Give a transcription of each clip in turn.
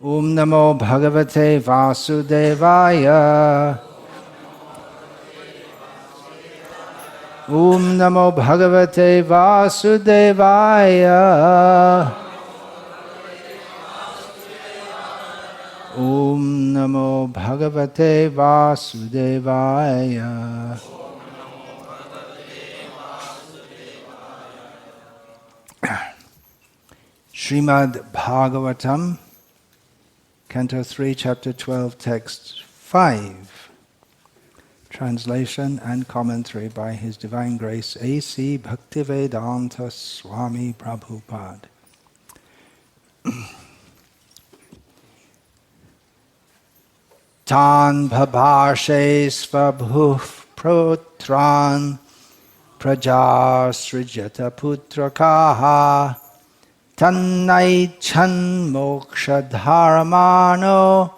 Om Namo Bhagavate Vasudevaya. Om Namo Bhagavate Vasudevaya. Om Namo Bhagavate Vasudevaya. Srimad Bhagavatam, Canto 3, Chapter 12, Text 5. Translation and commentary by His Divine Grace A.C. Bhaktivedanta Swami Prabhupada. Tan bhabashe svabhuv protran praja srijata putrakaha Tannai chan moksha dharmano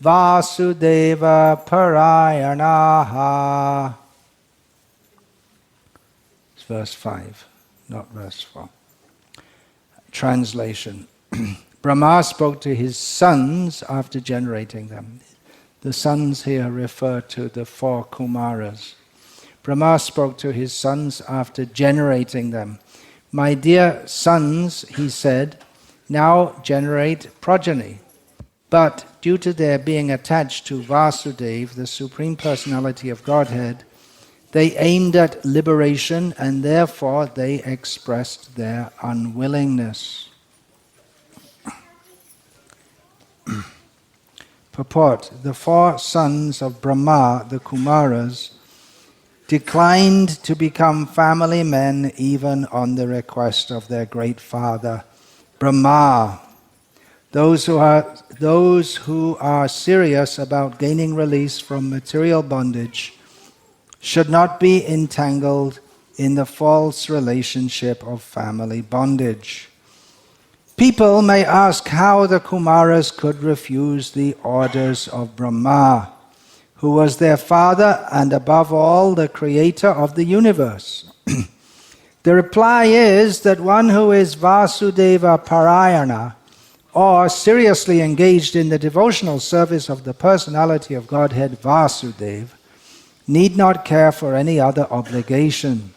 vasudeva parayanaha. It's verse 5, not verse 4. Translation. Brahma spoke to his sons after generating them. The sons here refer to the 4 Kumaras. Brahma spoke to his sons after generating them. My dear sons, he said, now generate progeny. But due to their being attached to Vasudeva, the Supreme Personality of Godhead, they aimed at liberation and therefore they expressed their unwillingness. Purport: the 4 sons of Brahma, the Kumaras, declined to become family men even on the request of their great father, Brahma. Those who are serious about gaining release from material bondage should not be entangled in the false relationship of family bondage. People may ask how the Kumaras could refuse the orders of Brahma, who was their father and above all the creator of the universe. The reply is that one who is Vasudeva Parayana, or seriously engaged in the devotional service of the personality of Godhead Vasudeva, need not care for any other obligation.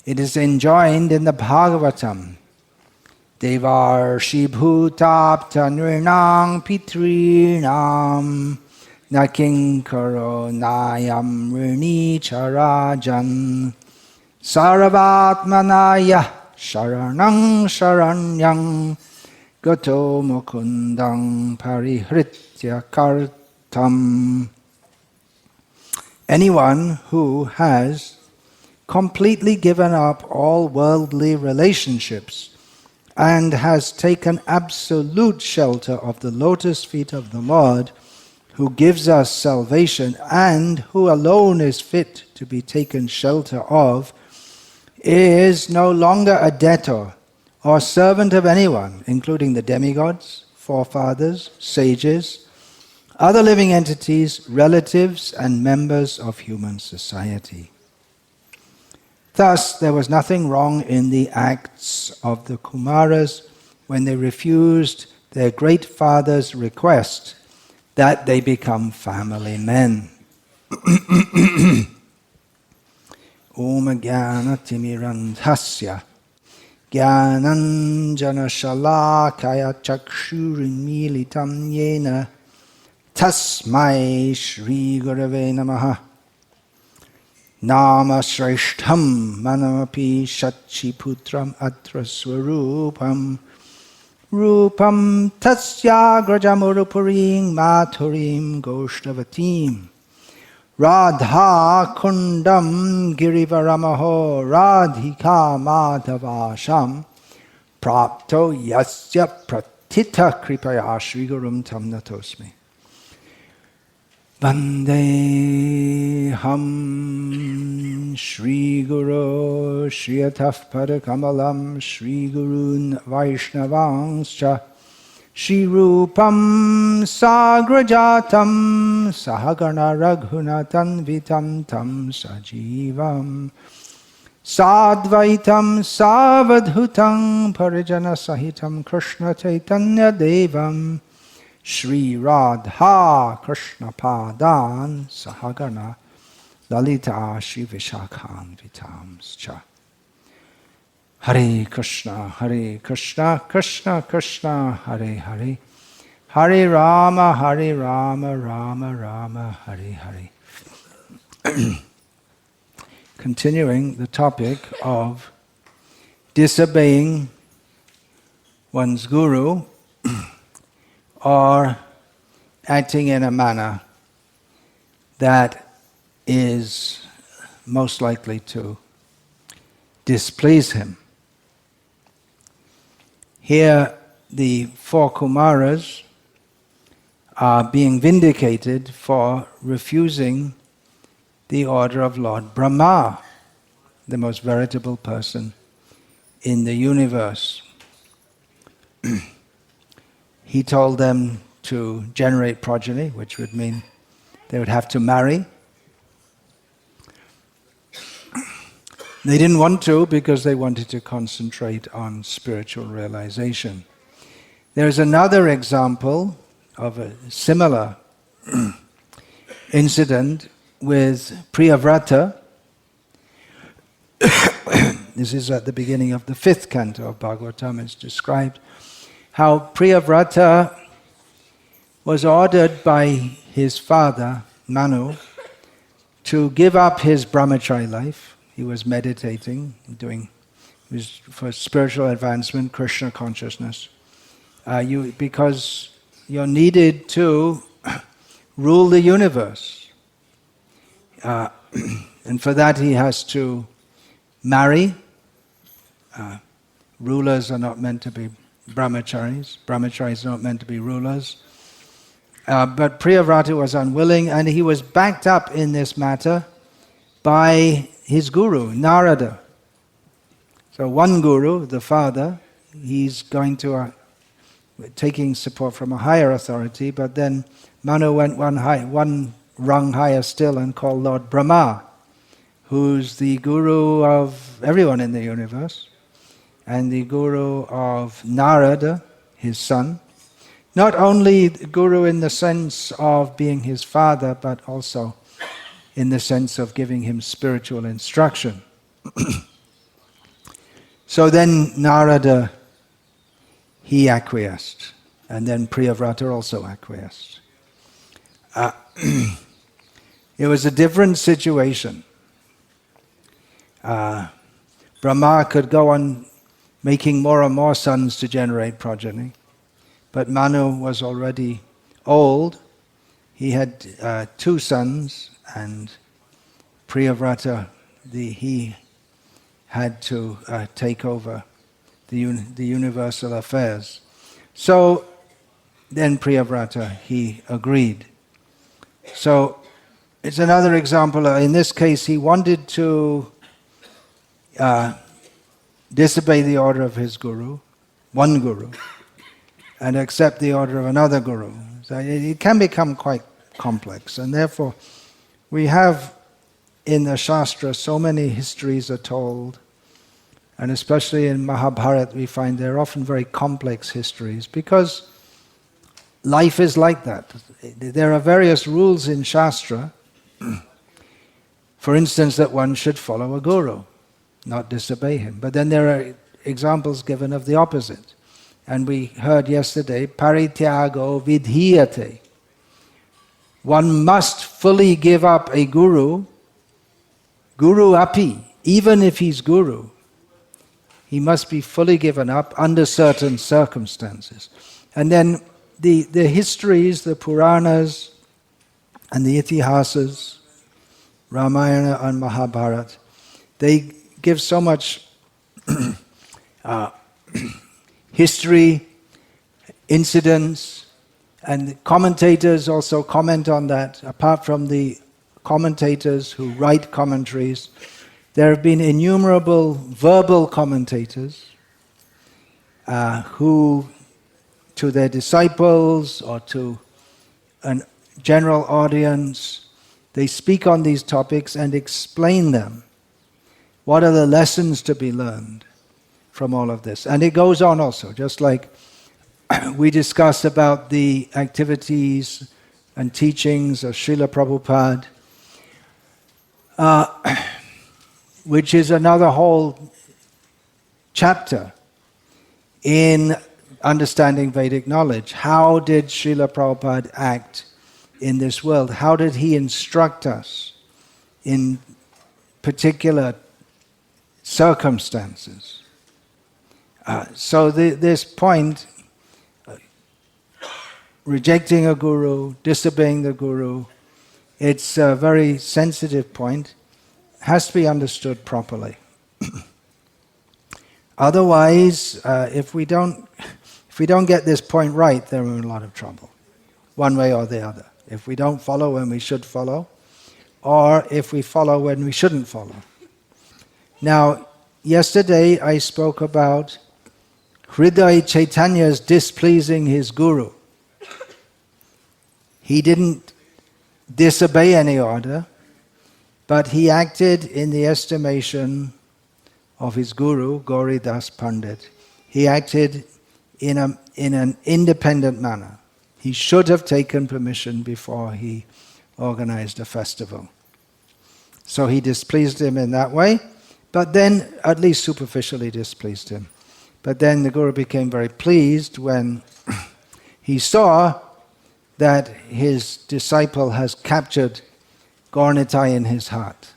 It is enjoined in the Bhagavatam, Devarshi bhutapta nrinang pitrinam Nakinkaro nayam rini charajan Saravatmanaya sharanang sharanyang Gato mukundang parihritya kartam. Anyone who has completely given up all worldly relationships and has taken absolute shelter of the lotus feet of the Lord, who gives us salvation and who alone is fit to be taken shelter of, is no longer a debtor or servant of anyone, including the demigods, forefathers, sages, other living entities, relatives, and members of human society. Thus, there was nothing wrong in the acts of the Kumaras when they refused their great father's request that they become family men. Om Jnana Timirandhasya Jnananjana Shalakaya Chakshurinmilitam Yena Tasmai Shri Gurave Namaha. Nama Shreshtham Manamapi Shachiputram Atra Swarupam Rupam Tasya Grajamurupurim Mathurim Goshtavatim Radha Kundam Girivaramaho Radhika Madhavasham Prapto Yasya Pratita Kripaya Shri Gurum Tam Natosmi. Vandeham Shri Guru Shriyataf Padakamalam Shri Gurun Vaishnavanscha Shri Rupam Sagrajatam Sahagana Raghunatan Vitam Tam Sajivam Sadvaitam Savadhutam Parijana Sahitam Krishna Chaitanya Devam Shri Radha Krishna Padan Sahagana Lalita Shri Vishakhan Vitamscha. Hare Krishna, Krishna Krishna, Hare Hare, Hare Rama, Rama Rama, Hare Hare. Continuing the topic of disobeying one's guru or acting in a manner that is most likely to displease him. Here, the 4 Kumaras are being vindicated for refusing the order of Lord Brahma, the most veritable person in the universe. He told them to generate progeny, which would mean they would have to marry. They didn't want to because they wanted to concentrate on spiritual realization. There's another example of a similar incident with Priyavrata. This is at the beginning of the 5th canto of Bhagavatam. It's described how Priyavrata was ordered by his father, Manu, to give up his brahmachari life. He was meditating, for spiritual advancement, Krishna consciousness. Because you're needed to rule the universe. And for that he has to marry. Rulers are not meant to be brahmacharis. Brahmacharis are not meant to be rulers. But Priyavrata was unwilling, and he was backed up in this matter by his guru, Narada. So one guru, the father, he's going to taking support from a higher authority, but then Manu went one rung higher still and called Lord Brahma, who's the guru of everyone in the universe, and the guru of Narada, his son. Not only the guru in the sense of being his father, but also in the sense of giving him spiritual instruction. So then Narada, he acquiesced, and then Priyavrata also acquiesced. It was a different situation. Brahma could go on making more and more sons to generate progeny, but Manu was already old. He had 2 sons, and Priyavrata, he had to take over the universal affairs. So then Priyavrata, he agreed. So it's another example. In this case, he wanted to disobey the order of his guru, one guru, and accept the order of another guru. So it can become quite complex, and therefore we have in the Shastra so many histories are told, and especially in Mahabharata we find they're often very complex histories because life is like that. There are various rules in Shastra, for instance, that one should follow a guru, not disobey him. But then there are examples given of the opposite. And we heard yesterday, parityago vidhiyate. One must fully give up a guru api, even if he's guru. He must be fully given up under certain circumstances. And then the histories, the Puranas and the Itihasas, Ramayana and Mahabharata, they give so much history, incidents, and the commentators also comment on that. Apart from the commentators who write commentaries, there have been innumerable verbal commentators who, to their disciples or to a general audience, they speak on these topics and explain them. What are the lessons to be learned from all of this? And it goes on also, just like we discuss about the activities and teachings of Srila Prabhupada, which is another whole chapter in understanding Vedic knowledge. How did Srila Prabhupada act in this world? How did he instruct us in particular circumstances? So this point, rejecting a guru, disobeying the guru, it's a very sensitive point, has to be understood properly. Otherwise, if we don't get this point right, then we're in a lot of trouble, one way or the other. If we don't follow when we should follow, or if we follow when we shouldn't follow. Now, yesterday I spoke about Hriday Chaitanya's displeasing his guru. He didn't disobey any order, but he acted in the estimation of his guru, Gauri Das Pandit. He acted in an independent manner. He should have taken permission before he organized a festival. So he displeased him in that way, but then, at least superficially displeased him. But then the guru became very pleased when he saw that his disciple has captured Gaurnitai in his heart.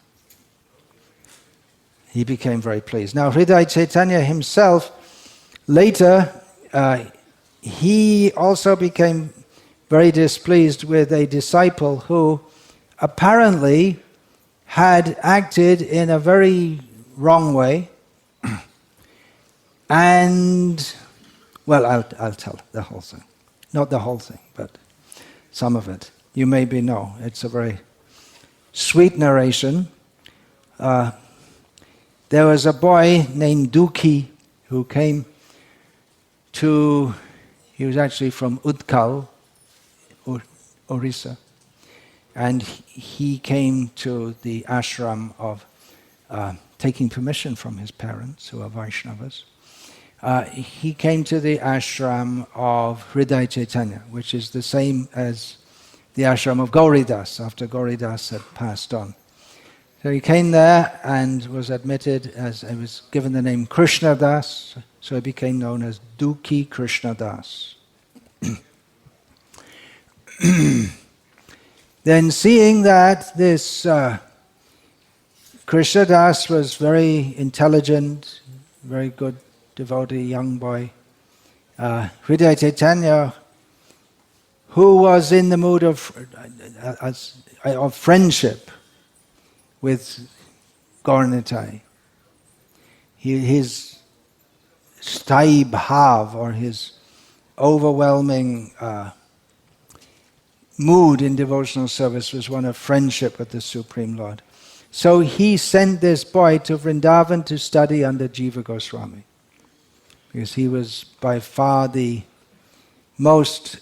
He became very pleased. Now, Hriday Chaitanya himself, later, he also became very displeased with a disciple who apparently had acted in a very wrong way. And, well, I'll tell the whole thing. Not the whole thing, but some of it. You maybe know. It's a very sweet narration. There was a boy named Dukhi who came to, he was actually from Utkal, Orissa, and he came to the ashram of taking permission from his parents, who are Vaishnavas. He came to the ashram of Hriday Chaitanya, which is the same as the ashram of Gauridas, after Gauridas had passed on. So he came there and was admitted as, he was given the name Krishna Das, so he became known as Dukhi Krishna Das. Then seeing that this Krishna Das was very intelligent, very good devotee, young boy, Hriday Chaitanya, who was in the mood of friendship with Gaurnitai. His sthai bhav, or his overwhelming mood in devotional service, was one of friendship with the Supreme Lord. So he sent this boy to Vrindavan to study under Jiva Goswami, because he was by far the most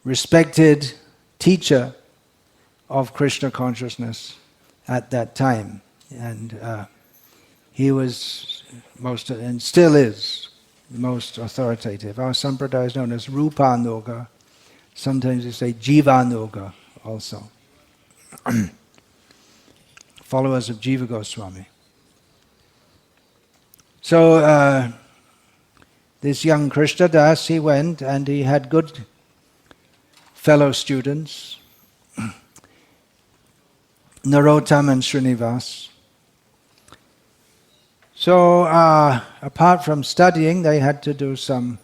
respected teacher of Krishna consciousness at that time. And he was most, and still is, most authoritative. Our sampradaya is known as Rupanuga. Sometimes we say Jivanuga also. Followers of Jiva Goswami. So this young Krishna Das, he went and he had good fellow students, Narottam and Srinivas. So apart from studying, they had to do some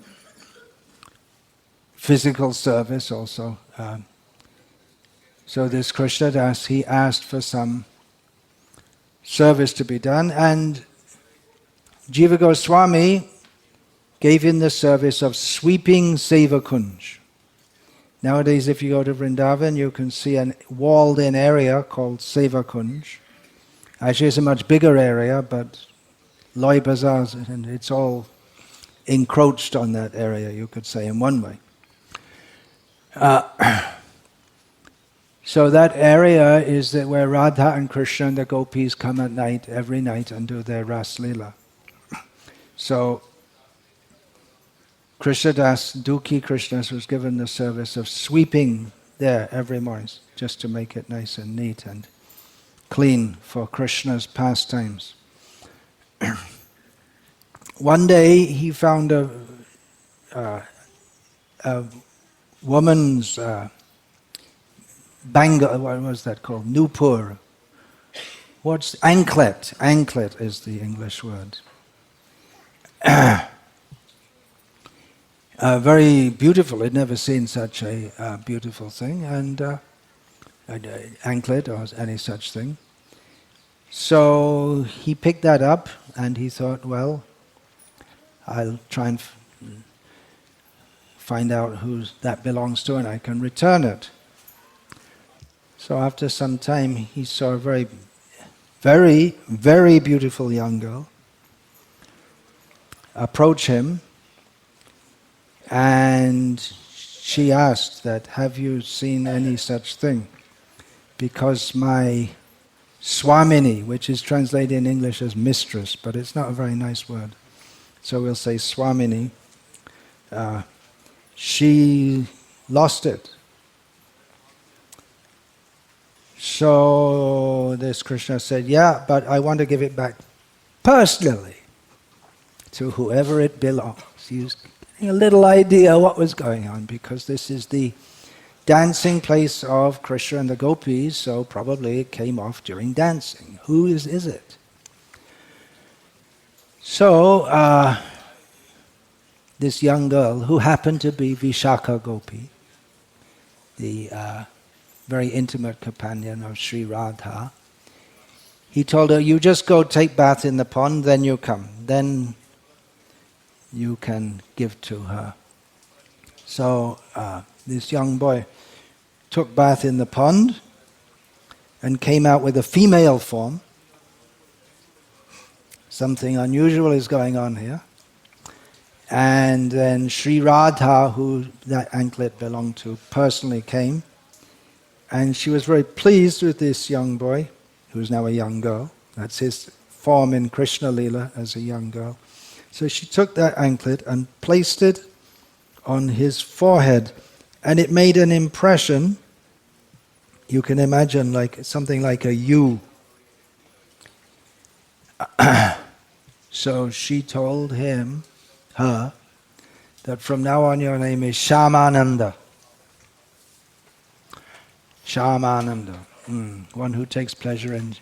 physical service also. So this Krishna Das, he asked for some service to be done, and Jiva Goswami gave him the service of sweeping Seva Kunj. Nowadays, if you go to Vrindavan, you can see a walled-in area called Seva Kunj. Actually, it's a much bigger area, but Loi Bazaars, and it's all encroached on that area, you could say, in one way. So that area is where Radha and Krishna and the gopis come at night, every night, and do their Ras Leela. So Krishnadas, Dukhi Krishnadas was given the service of sweeping there every morning, just to make it nice and neat and clean for Krishna's pastimes. One day he found a woman's bangle, what was that called? Nupur. What's anklet? Anklet is the English word. Very beautiful. I'd never seen such a beautiful thing, and anklet or any such thing. So he picked that up and he thought, well, I'll try and find out who that belongs to and I can return it. So after some time he saw a very, very, very beautiful young girl approach him, and she asked that, have you seen any such thing? Because my Swamini, which is translated in English as mistress, but it's not a very nice word, so we'll say Swamini, she lost it. So this Krishna said, yeah, but I want to give it back personally to whoever it belongs. He was getting a little idea what was going on, because this is the dancing place of Krishna and the gopis, so probably it came off during dancing. Who is it? So this young girl, who happened to be Vishakha Gopi, the very intimate companion of Sri Radha, he told her, you just go take bath in the pond, then you come. Then you can give to her. So this young boy took bath in the pond and came out with a female form. Something unusual is going on here. And then Sri Radha, who that anklet belonged to, personally came. And she was very pleased with this young boy, who's now a young girl. That's his form in Krishna Lila as a young girl. So she took that anklet and placed it on his forehead, and it made an impression. You can imagine like something like a U. So she told her, that from now on your name is Shyamananda. Shyamananda, one who takes pleasure in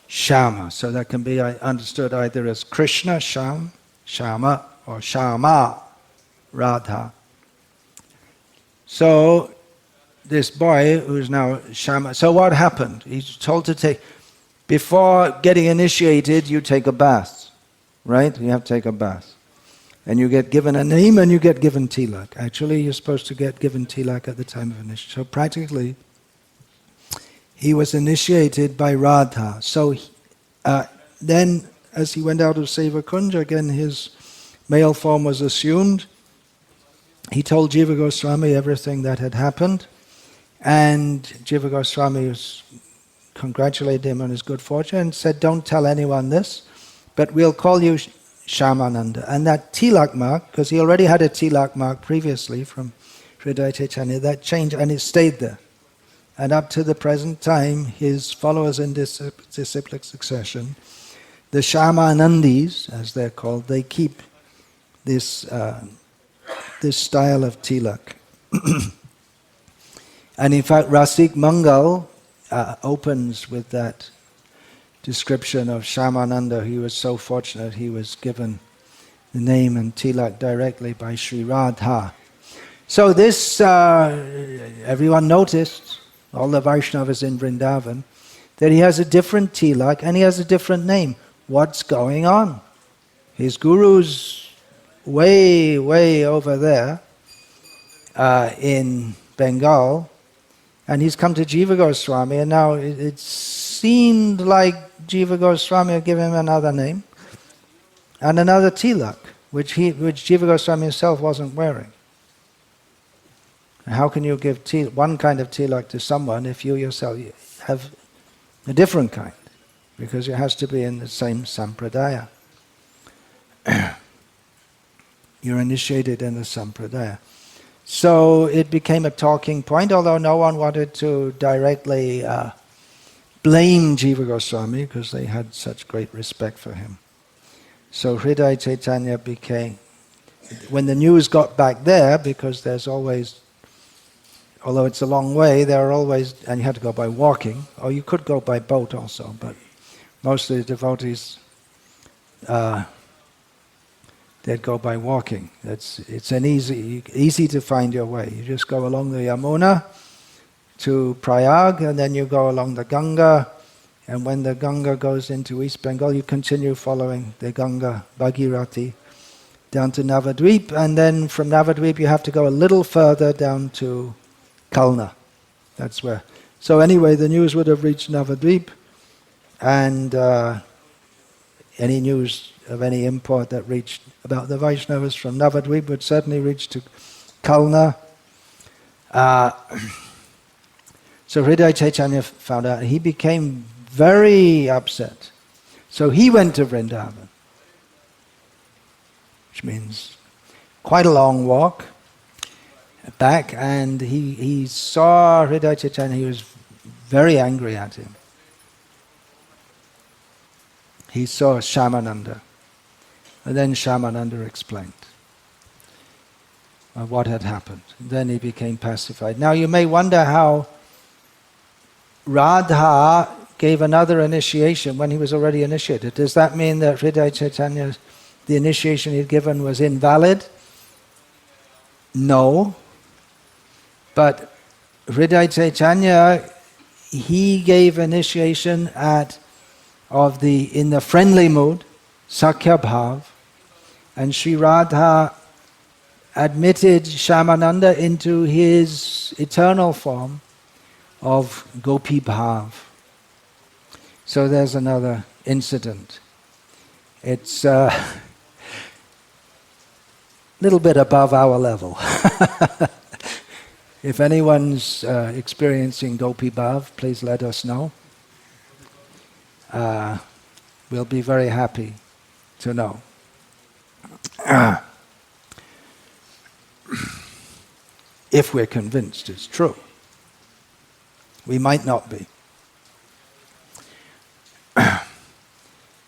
Shyama. So that can be understood either as Krishna, Shyama, or Shyama, Radha. So this boy who's now Shyama, so what happened? He's told to take, before getting initiated, you take a bath, right? You have to take a bath. And you get given a name and you get given tilak. Actually, you're supposed to get given tilak at the time of initiation. So practically, he was initiated by Radha. So then, as he went out of Seva Kunja, again his male form was assumed. He told Jiva Goswami everything that had happened, and Jiva Goswami congratulated him on his good fortune and said, don't tell anyone this, but we'll call you Shyamananda. And that tilak mark, because he already had a tilak mark previously from Hridaya Chaitanya, that changed and it stayed there. And up to the present time, his followers in disciplic succession, the Shyamanandis, as they're called, they keep this style of tilak. And in fact, Rasik Mangal opens with that description of Shyamananda. He was so fortunate he was given the name and tilak directly by Sri Radha. So this, everyone noticed, all the Vaishnavas in Vrindavan, that he has a different tilak and he has a different name. What's going on? His guru's way, way over there in Bengal, and he's come to Jiva Goswami, and now it seemed like Jiva Goswami would give him another name and another tilak, which Jiva Goswami himself wasn't wearing. How can you give one kind of tilak to someone if you yourself have a different kind? Because it has to be in the same sampradaya. You're initiated in the Sampradaya. So it became a talking point, although no one wanted to directly blame Jiva Goswami because they had such great respect for him. So Hridaya Chaitanya became, when the news got back there, because there's always, although it's a long way, there are always, and you had to go by walking, or you could go by boat also, but most of the devotees, they'd go by walking. It's an easy to find your way. You just go along the Yamuna to Prayag, and then you go along the Ganga, and when the Ganga goes into East Bengal, you continue following the Ganga, Bhagirathi, down to Navadvip, and then from Navadvip you have to go a little further down to Kalna. That's where. So anyway, the news would have reached Navadvip, and any news of any import that reached about the Vaishnavas from Navadvip would certainly reach to Kalna. So Hridaya Chaitanya found out, he became very upset. So he went to Vrindavan, which means quite a long walk back, and he saw Hridaya Chaitanya. He was very angry at him. He saw Shyamananda, and then Shyamananda explained what had happened. Then he became pacified. Now you may wonder how Radha gave another initiation when he was already initiated. Does that mean that Hridaya Chaitanya, the initiation he'd given, was invalid? No. But Hridaya Chaitanya, he gave initiation in the friendly mood, Sakhya Bhav, and Sri Radha admitted Shyamananda into his eternal form of Gopi Bhav. So there's another incident. It's a little bit above our level. If anyone's experiencing Gopi Bhav, please let us know. We'll be very happy to know. If we're convinced it's true. We might not be.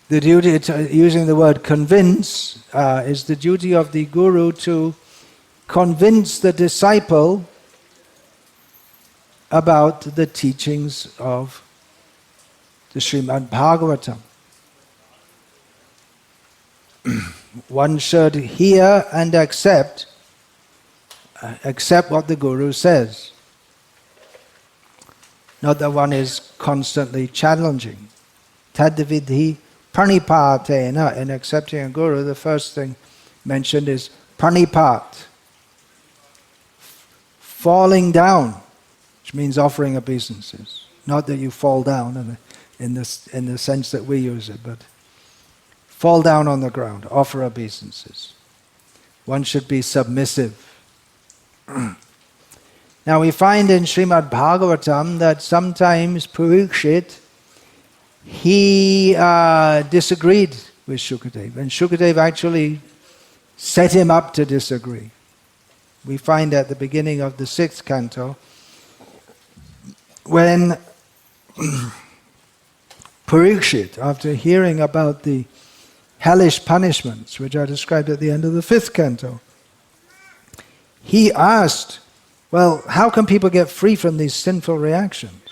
The duty, using the word convince, is the duty of the guru to convince the disciple about the teachings of the Srimad Bhagavatam. One should hear and accept what the guru says. Not that one is constantly challenging. Tadvidhi pranipatena. In accepting a guru, the first thing mentioned is pranipat. Falling down, which means offering obeisances. Not that you fall down in the sense that we use it, but fall down on the ground, offer obeisances. One should be submissive. Now we find in Srimad Bhagavatam that sometimes Parikshit, he disagreed with Shukadev, and Shukadev actually set him up to disagree. We find at the beginning of the 6th canto, when Parikshit, after hearing about the hellish punishments which are described at the end of the 5th canto, he asked, well, how can people get free from these sinful reactions?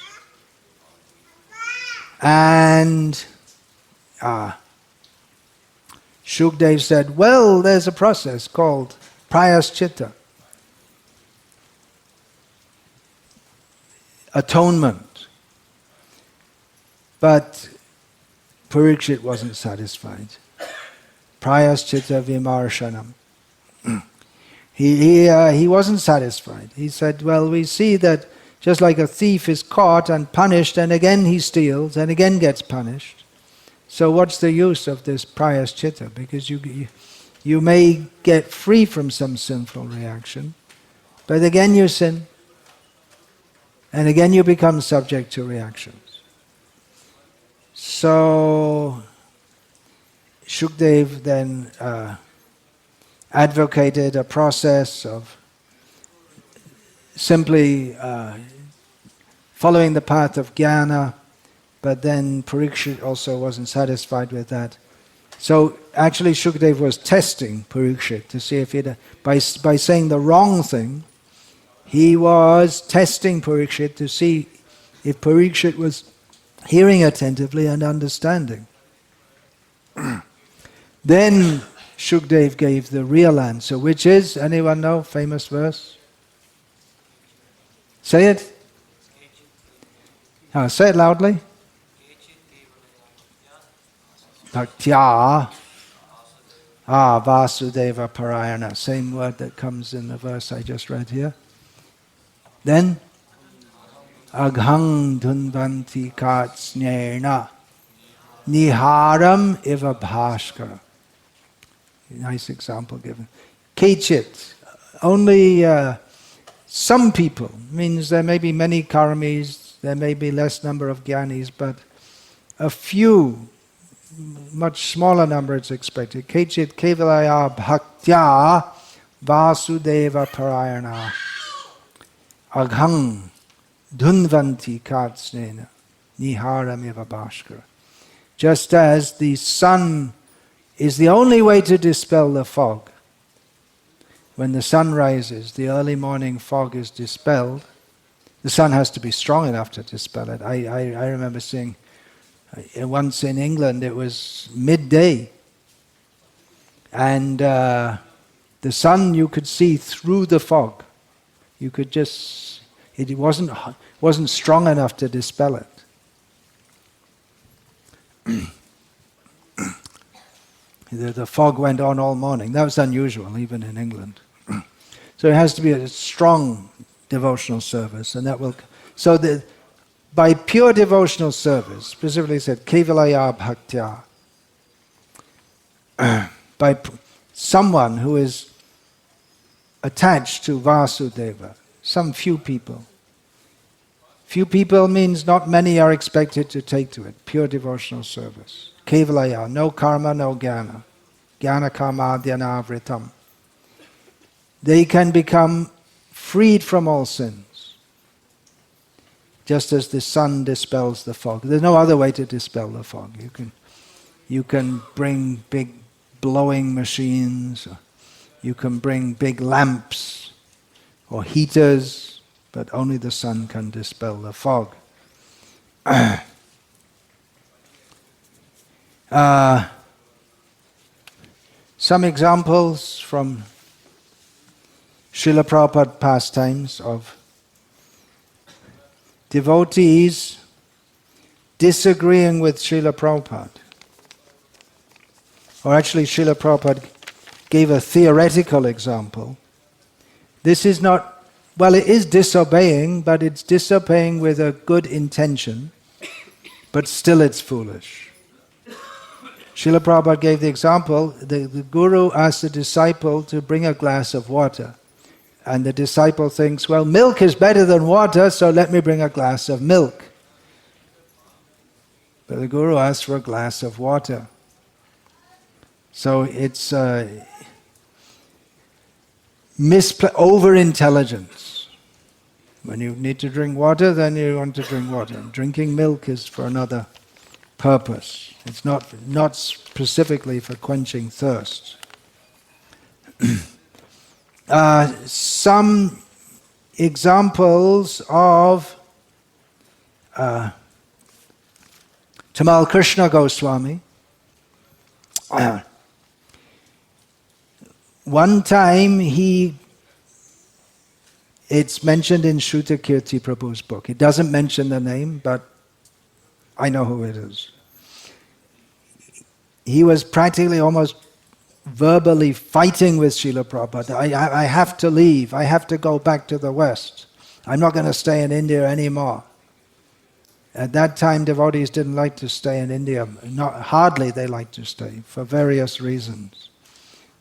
And Shukdev said, well, there's a process called prayaschitta, atonement. But Parikshit wasn't satisfied. Prayaschitta vimarshanam. He wasn't satisfied. He said, well, we see that just like a thief is caught and punished, and again he steals, and again gets punished. So what's the use of this prayaschitta? Because you may get free from some sinful reaction, but again you sin, and again you become subject to reactions. So Shukdev then advocated a process of simply following the path of jnana, but then Parikshit also wasn't satisfied with that. So actually Shukadeva was testing Parikshit to see if he'd, by saying the wrong thing, he was testing Parikshit to see if Parikshit was hearing attentively and understanding. Then Shukadeva gave the real answer, which is, anyone know, famous verse? Say it. Say it loudly. Bhaktya Vasudeva Parayana. Same word that comes in the verse I just read here. Then Aghang Dhunvanti Katsnyena Niharam Iva Bhaskara. Nice example given. Kechit. Only some people. Means there may be many karmis, there may be less number of jnanis, but a few, much smaller number is expected. Kechit kevalaya bhaktya vasudeva parayana aghang dhunvanti katsnena niharamiva bhaskara. Just as the sun is the only way to dispel the fog. When the sun rises, the early morning fog is dispelled. The sun has to be strong enough to dispel it. I remember seeing once in England, it was midday, and the sun you could see through the fog. You could just, it wasn't strong enough to dispel it. The fog went on all morning. That was unusual, even in England. So it has to be a strong devotional service, and that will. So by pure devotional service, specifically said kevalaya bhaktya, by someone who is attached to Vasudeva, some few people. Few people means not many are expected to take to it. Pure devotional service. Kevalaya, no karma, no jnana. Jnana karma dhyana vritam. They can become freed from all sins. Just as the sun dispels the fog. There's no other way to dispel the fog. You can bring big blowing machines, or you can bring big lamps or heaters, but only the sun can dispel the fog. Some examples from Srila Prabhupada pastimes of devotees disagreeing with Srila Prabhupada. Or actually Srila Prabhupada gave a theoretical example. This is not, well, it is disobeying, but it's disobeying with a good intention, but still it's foolish. Srila Prabhupada gave the example, the guru asked the disciple to bring a glass of water. And the disciple thinks, well, milk is better than water, so let me bring a glass of milk. But the guru asked for a glass of water. So it's over-intelligence. When you need to drink water, then you want to drink water. Drinking milk is for another purpose. It's not specifically for quenching thirst. Some examples of Tamal Krishna Goswami. One time it's mentioned in Shruta Kirti Prabhu's book. It doesn't mention the name, but I know who it is. He was practically almost verbally fighting with Srila Prabhupada. I have to leave. I have to go back to the West. I'm not going to stay in India anymore. At that time, devotees didn't like to stay in India. Hardly they liked to stay, for various reasons.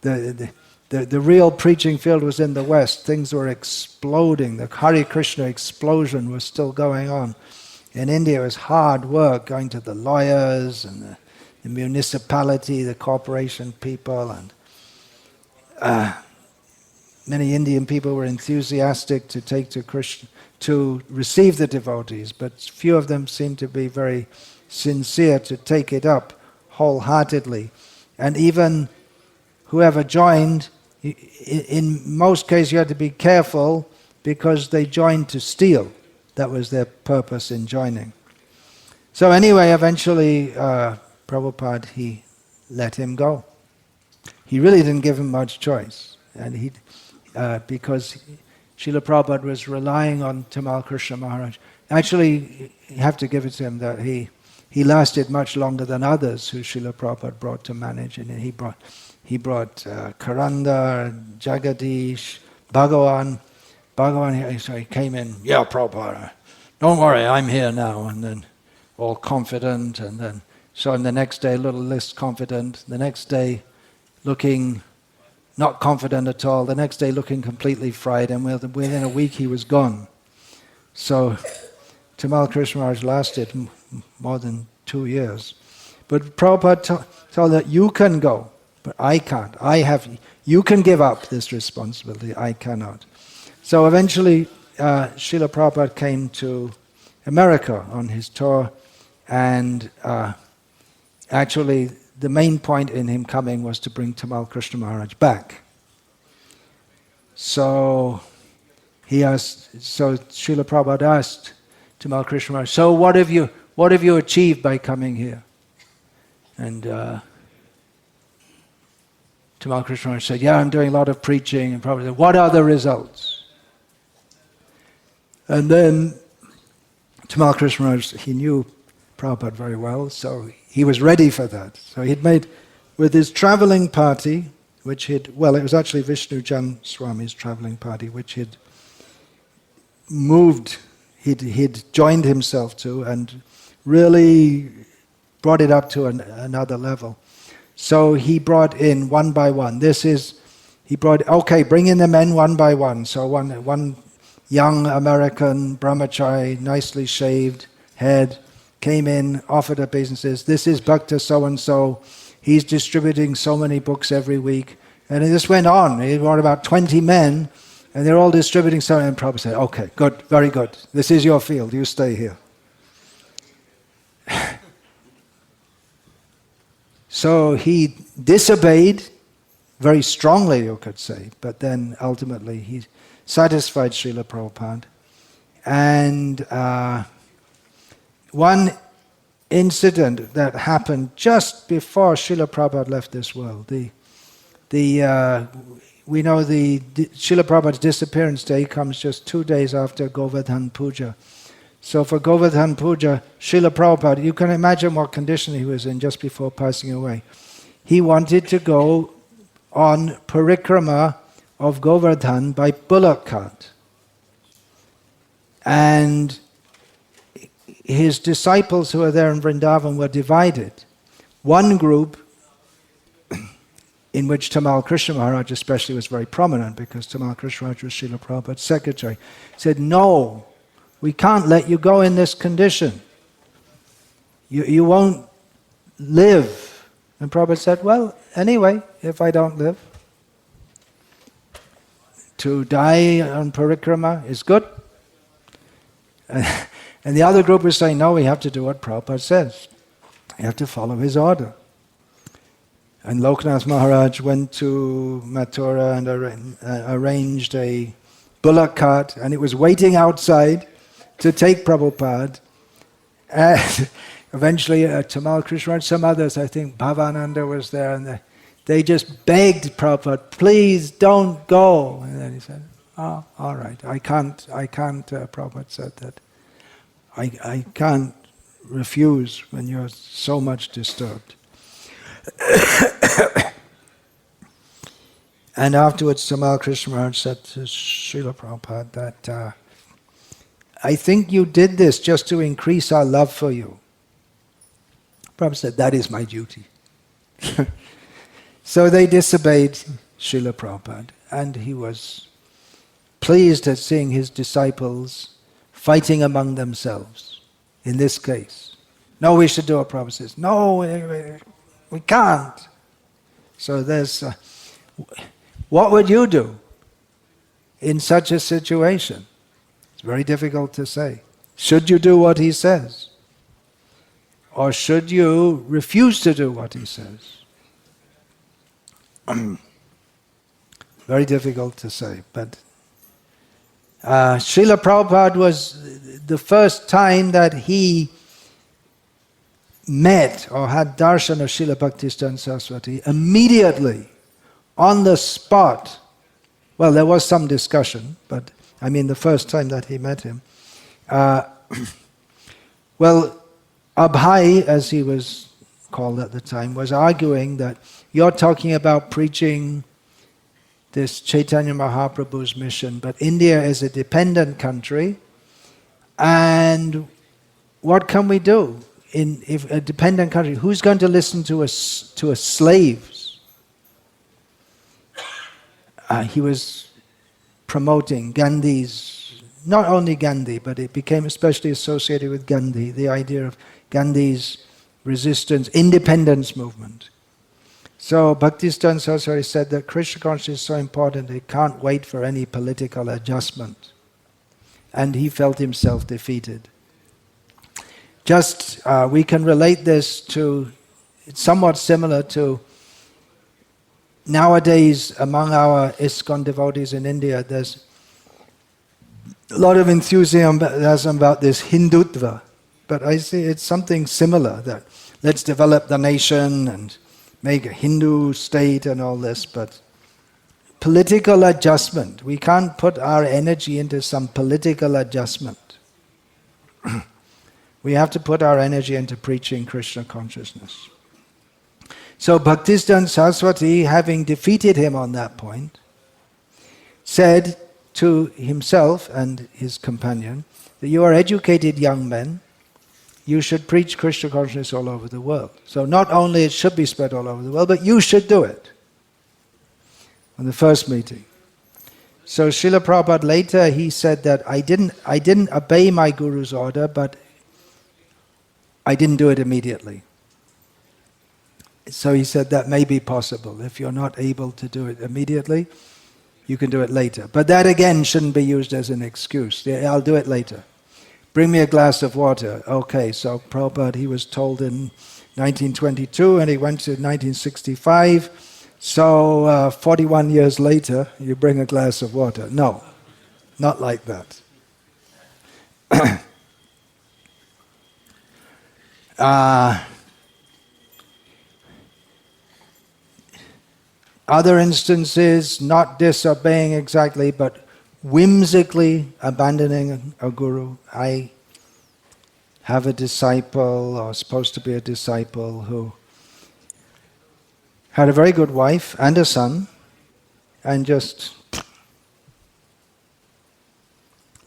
The real preaching field was in the West. Things were exploding. The Hare Krishna explosion was still going on. In India, it was hard work, going to the lawyers and the municipality, the corporation people, many Indian people were enthusiastic to take to Krishna, to receive the devotees, but few of them seemed to be very sincere to take it up wholeheartedly. And even whoever joined, in most cases you had to be careful because they joined to steal. That was their purpose in joining. So anyway, eventually Prabhupada, he let him go. He really didn't give him much choice, and because Srila Prabhupada was relying on Tamal Krishna Maharaj. Actually, you have to give it to him that he lasted much longer than others who Srila Prabhupada brought to manage. And he brought Karanda, Jagadish, Bhagavan. So he came in, yeah, Prabhupada, don't worry, I'm here now. And then all confident, and then saw him the next day a little less confident, the next day looking not confident at all, the next day looking completely fried, and within a week he was gone. So Tamal Krishna Maharaj lasted more than 2 years. But Prabhupada told that you can go, but I can't. You can give up this responsibility, I cannot. So eventually Srila Prabhupada came to America on his tour, and actually the main point in him coming was to bring Tamal Krishna Maharaj back. So Srila Prabhupada asked Tamal Krishna Maharaj, so what have you achieved by coming here? And Tamal Krishna Maharaj said, yeah, I'm doing a lot of preaching. And Prabhupada said, what are the results? And then Tamal Krishna Maharaj, he knew Prabhupada very well, so he was ready for that. So he'd made, with his traveling party, it was actually Vishnu Jan Swami's traveling party, which he'd joined himself to and really brought it up to another level. So he brought in one by one. Bring in the men one by one. So one young American brahmachari, nicely shaved head, came in, offered obeisances. This is Bhakta so-and-so. He's distributing so many books every week. And this went on. He brought about 20 men, and they're all distributing so. And Prabhupada said, okay, good, very good. This is your field. You stay here. So he disobeyed very strongly, you could say, but then ultimately he satisfied Srila Prabhupada. And one incident that happened just before Srila Prabhupada left this world, we know the Srila Prabhupada's disappearance day comes just 2 days after Govardhan Puja. So for Govardhan Puja, Srila Prabhupada, you can imagine what condition he was in just before passing away. He wanted to go on parikrama of Govardhan by bullock cart. And his disciples who were there in Vrindavan were divided. One group, in which Tamal Krishna Maharaj especially was very prominent, because Tamal Krishna Maharaj was Srila Prabhupada's secretary, said, no, we can't let you go in this condition. You won't live. And Prabhupada said, well, anyway, if I don't live, to die on parikrama is good. And the other group was saying, no, we have to do what Prabhupada says. We have to follow his order. And Loknath Maharaj went to Mathura and arranged a bullock cart, and it was waiting outside to take Prabhupada. And eventually Tamal Krishna and some others, I think Bhavananda was there, and they just begged Prabhupada, please don't go. And then he said, oh, all right, I can't, Prabhupada said that. I can't refuse when you're so much disturbed. And afterwards, Tamal Krishna Maharaj said to Srila Prabhupada that I think you did this just to increase our love for you. Prabhupada said, that is my duty. So they disobeyed Srila Prabhupada, and he was pleased at seeing his disciples fighting among themselves, in this case. No, we should do what Prabhupada says. No, we can't. So What would you do in such a situation? It's very difficult to say. Should you do what he says? Or should you refuse to do what he says? Very difficult to say. But Srila Prabhupada was the first time that he met or had darshan of Srila Bhaktisiddhanta Saraswati, immediately, on the spot, well, there was some discussion, but I mean the first time that he met him, well, Abhay, as he was called at the time, was arguing that you're talking about preaching this Chaitanya Mahaprabhu's mission, but India is a dependent country, and what can we do? If a dependent country, who's going to listen to us slaves? He was promoting Gandhi's, not only Gandhi, but it became especially associated with Gandhi, the idea of Gandhi's resistance, independence movement. So Bhaktisiddhanta Saraswati said that Krishna consciousness is so important it can't wait for any political adjustment. And he felt himself defeated. Just, we can relate this to, it's somewhat similar to nowadays among our ISKCON devotees in India, there's a lot of enthusiasm about this Hindutva. But I see it's something similar, that let's develop the nation and make a Hindu state and all this, but political adjustment. We can't put our energy into some political adjustment. We have to put our energy into preaching Krishna consciousness. So Bhaktisiddhanta Saraswati, having defeated him on that point, said to himself and his companion that you are educated young men, you should preach Krishna consciousness all over the world. So not only it should be spread all over the world, but you should do it. On the first meeting. So Srila Prabhupada later, he said that I didn't obey my Guru's order, but I didn't do it immediately. So he said that may be possible. If you're not able to do it immediately, you can do it later. But that again shouldn't be used as an excuse. Yeah, I'll do it later. Bring me a glass of water. Okay, so Prabhupada, he was told in 1922 and he went to 1965. So 41 years later, you bring a glass of water. No, not like that. Other instances, not disobeying exactly, but whimsically abandoning a guru. I have a disciple, or supposed to be a disciple, who had a very good wife and a son, and just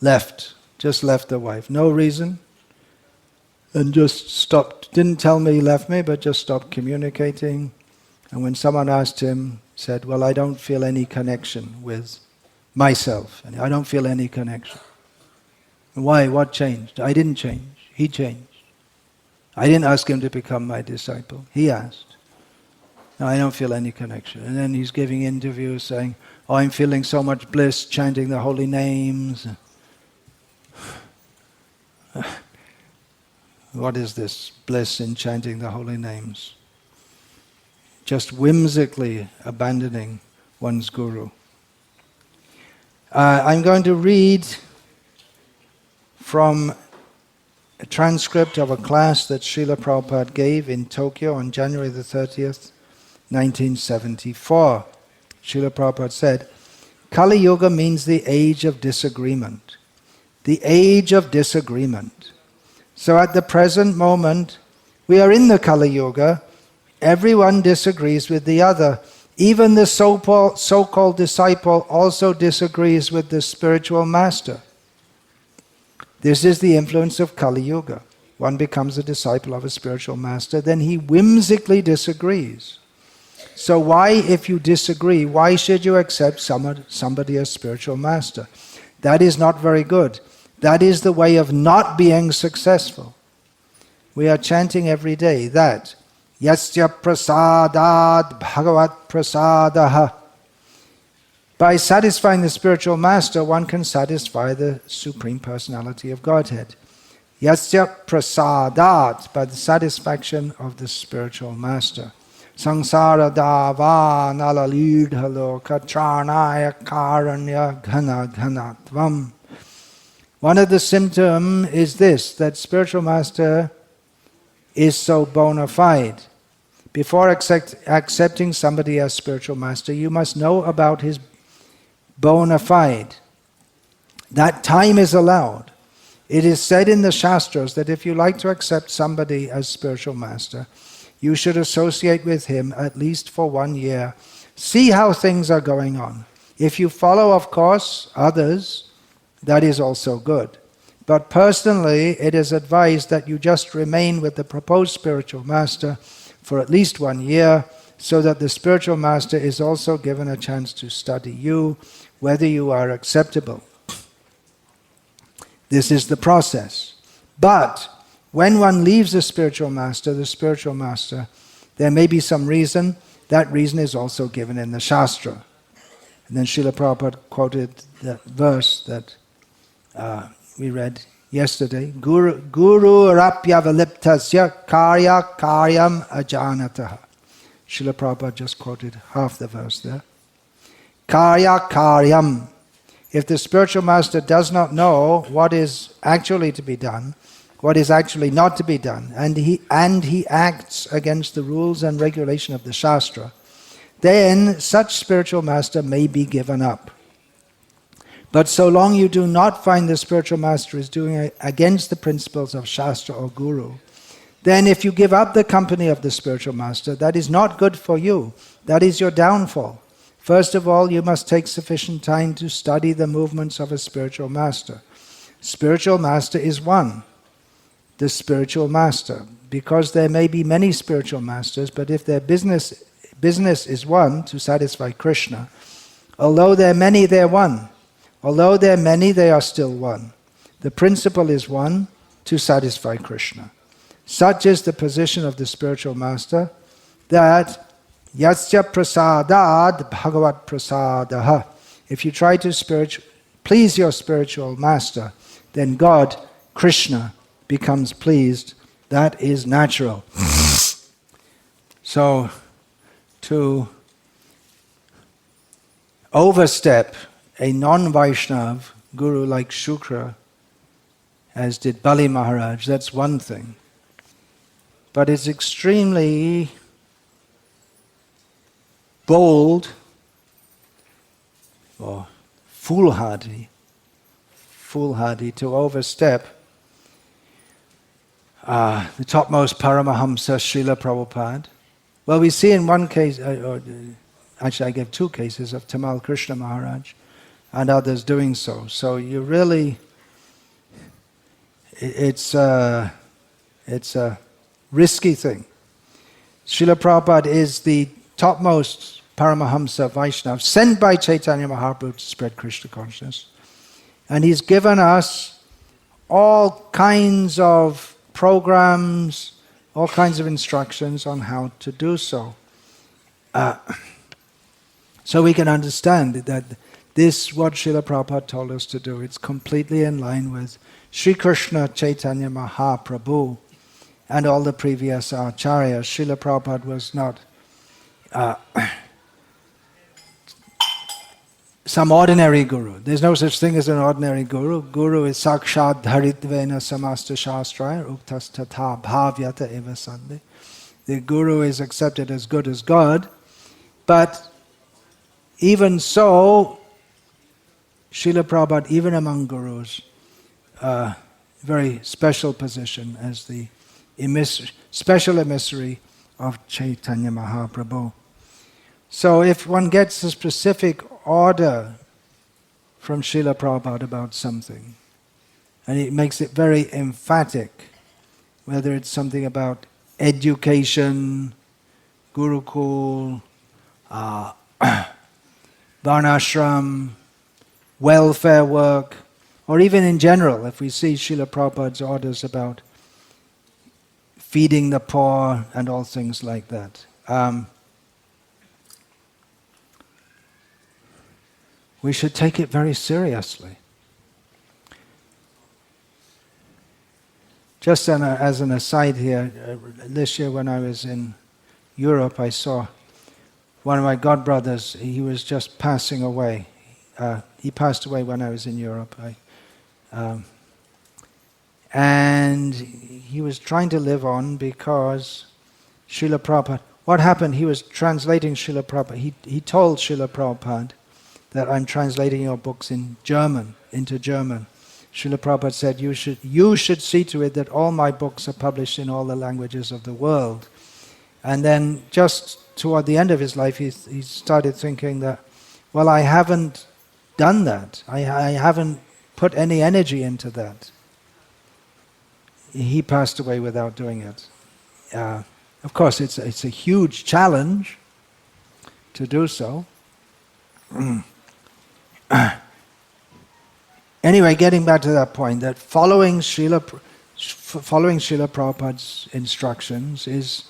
left the wife. No reason. And just stopped, didn't tell me he left me, but just stopped communicating. And when someone asked him, said, well, I don't feel any connection with myself. And I don't feel any connection. And why? What changed? I didn't change. He changed. I didn't ask him to become my disciple. He asked. No, I don't feel any connection. And then he's giving interviews saying, oh, I'm feeling so much bliss chanting the holy names. What is this bliss in chanting the holy names? Just whimsically abandoning one's guru. I'm going to read from a transcript of a class that Srila Prabhupada gave in Tokyo on January the 30th, 1974. Srila Prabhupada said, Kali Yuga means the age of disagreement. The age of disagreement. So at the present moment, we are in the Kali Yuga. Everyone disagrees with the other. Even the so-called disciple also disagrees with the spiritual master. This is the influence of Kali Yuga. One becomes a disciple of a spiritual master, then he whimsically disagrees. So why, if you disagree, why should you accept somebody as spiritual master? That is not very good. That is the way of not being successful. We are chanting every day that Yasya prasadad bhagavat prasadaha. By satisfying the spiritual master, one can satisfy the Supreme Personality of Godhead. Yasya prasadat, by the satisfaction of the spiritual master. Sangsara dava nalalidhalo kacharnaya karanya ghana ghanatvam. One of the symptoms is this, that spiritual master is so bona fide. Before accepting somebody as spiritual master, you must know about his bona fide. That time is allowed. It is said in the Shastras that if you like to accept somebody as spiritual master, you should associate with him at least for 1 year. See how things are going on. If you follow, of course, others, that is also good. But personally, it is advised that you just remain with the proposed spiritual master for at least 1 year, so that the spiritual master is also given a chance to study you, whether you are acceptable. This is the process. But when one leaves the spiritual master, there may be some reason. That reason is also given in the Shastra. And then Srila Prabhupada quoted that verse that we read yesterday. Guru rapyavaliptasya karya karyam ajanataha. Srila Prabhupada just quoted half the verse there. Karya karyam. If the spiritual master does not know what is actually to be done, what is actually not to be done, and he acts against the rules and regulation of the Shastra, then such spiritual master may be given up. But so long you do not find the spiritual master is doing against the principles of Shastra or Guru, then if you give up the company of the spiritual master, that is not good for you. That is your downfall. First of all, you must take sufficient time to study the movements of a spiritual master. Spiritual master is one, the spiritual master, because there may be many spiritual masters, but if their business is one, to satisfy Krishna, although there are many, they are one. Although there are many, they are still one. The principle is one, to satisfy Krishna. Such is the position of the spiritual master, that Yasya prasadad bhagavat prasadaha. If you try to please your spiritual master, then God, Krishna, becomes pleased. That is natural. So, to overstep a non-Vaishnav guru like Shukra, as did Bali Maharaj, that's one thing. But it's extremely bold or foolhardy to overstep the topmost Paramahamsa Srila Prabhupada. Well, we see in one case, actually I gave 2 cases of Tamal Krishna Maharaj and others doing so. So you really, it's a risky thing. Srila Prabhupada is the topmost Paramahamsa Vaishnava sent by Chaitanya Mahaprabhu to spread Krishna consciousness. And he's given us all kinds of programs, all kinds of instructions on how to do so. So we can understand that this, what Srila Prabhupada told us to do, it's completely in line with Sri Krishna Chaitanya Mahaprabhu and all the previous acharyas. Srila Prabhupada was not some ordinary guru. There's no such thing as an ordinary guru. Guru is sakshat dharitvena samasta shastraya uktas tatha bhavyata eva sande. The guru is accepted as good as God, but even so, Srila Prabhupada, even among gurus, very special position as the special emissary of Chaitanya Mahaprabhu. So if one gets a specific order from Srila Prabhupada about something, and it makes it very emphatic, whether it's something about education, Gurukul, Varnashram, welfare work, or even in general, if we see Srila Prabhupada's orders about feeding the poor and all things like that. we should take it very seriously. Just as an aside here, this year when I was in Europe, I saw one of my godbrothers. He was just passing away. He passed away when I was in Europe. And he was trying to live on because Srila Prabhupada, what happened, he was translating Srila Prabhupada. He told Srila Prabhupada that I'm translating your books in German, into German. Srila Prabhupada said, you should see to it that all my books are published in all the languages of the world. And then just toward the end of his life, he started thinking that, well, I haven't done that. I haven't put any energy into that. He passed away without doing it. Of course, it's a huge challenge to do so. Anyway, getting back to that point, that following Srila Prabhupada's instructions is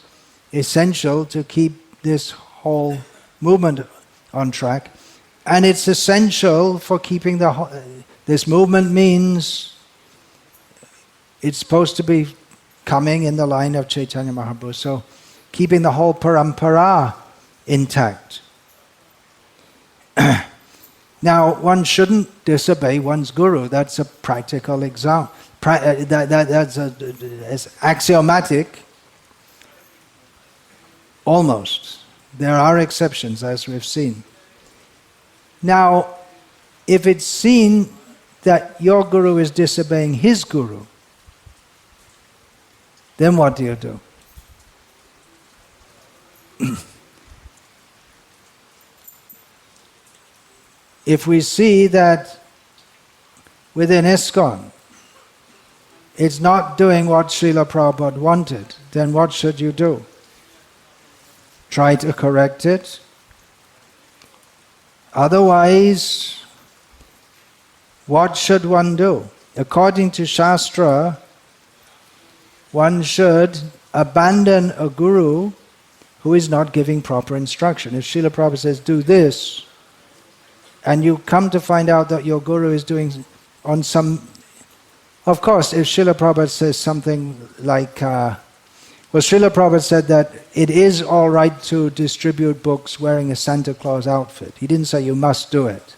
essential to keep this whole movement on track, and it's essential for keeping this movement means it's supposed to be coming in the line of Chaitanya Mahaprabhu, so keeping the whole parampara intact. Now, one shouldn't disobey one's guru. That's a practical example. That's axiomatic. Almost. There are exceptions, as we've seen. Now, if it's seen that your guru is disobeying his guru, then what do you do? If we see that within ISKCON it's not doing what Srila Prabhupada wanted, then what should you do? Try to correct it. Otherwise, what should one do? According to Shastra, one should abandon a guru who is not giving proper instruction. If Srila Prabhupada says, do this, and you come to find out that your guru is doing on some... Of course, if Srila Prabhupada says something like... Srila Prabhupada said that it is all right to distribute books wearing a Santa Claus outfit. He didn't say you must do it.